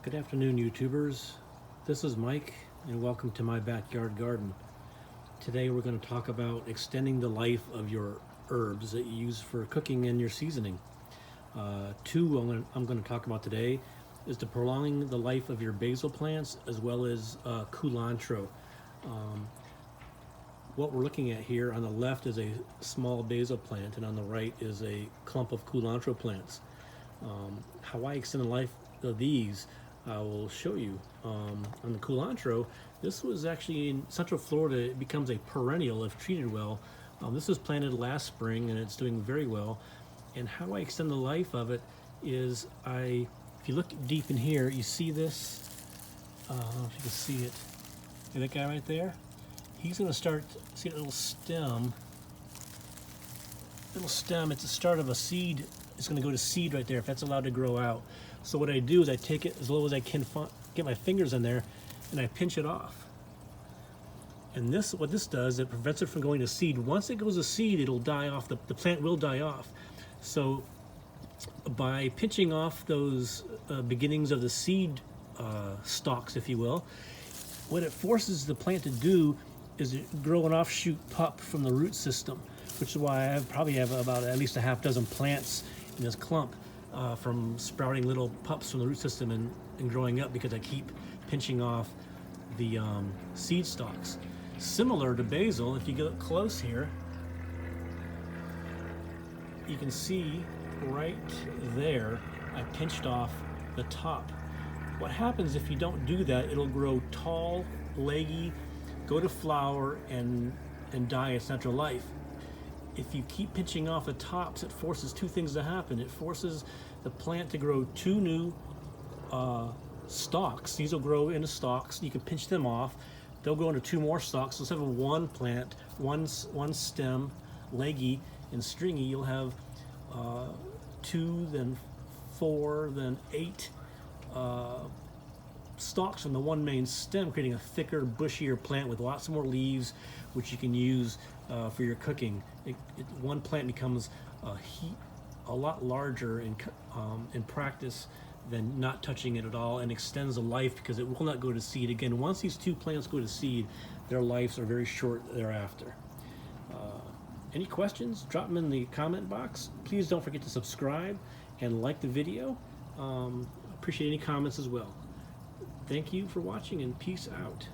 Good afternoon, YouTubers. This is Mike, and welcome to my backyard garden. Today we're going to talk about extending the life of your herbs that you use for cooking and your seasoning. Two I'm going to talk about today is the prolonging the life of your basil plants as well as culantro. What we're looking at here on the left is a small basil plant, and on the right is a clump of culantro plants. How I extend the life of these I will show you. On the culantro, this was actually in Central Florida. It becomes a perennial if treated well. This was planted last spring and it's doing very well. And how I extend the life of it is if you look deep in here, you see this, I don't know if you can see it. See that guy right there? He's gonna start, see that little stem? It's the start of a seed. It's going to go to seed right there if that's allowed to grow out. So what I do is I take it as low as I can, get my fingers in there, and I pinch it off. And what this does, it prevents it from going to seed. Once it goes to seed, it'll die off. The plant will die off. So by pinching off those beginnings of the seed stalks, if you will, what it forces the plant to do is grow an offshoot pup from the root system, which is why I probably have about at least a half dozen plants in this clump from sprouting little pups from the root system and growing up, because I keep pinching off the seed stalks. Similar to basil, if you get close here, you can see right there I pinched off the top. What happens if you don't do that, it'll grow tall, leggy, go to flower, and die its natural life. If you keep pinching off the tops, it forces two things to happen. It forces the plant to grow two new stalks. These will grow into stalks. You can pinch them off. They'll grow into two more stalks. So instead of one plant, one stem, leggy and stringy, you'll have two, then four, then eight stalks from the one main stem, creating a thicker, bushier plant with lots more leaves, which you can use for your cooking. One plant becomes a lot larger in practice than not touching it at all, and extends the life because it will not go to seed. Again, once these two plants go to seed, their lives are very short thereafter. Any questions? Drop them in the comment box. Please don't forget to subscribe and like the video. Appreciate any comments as well. Thank you for watching, and peace out.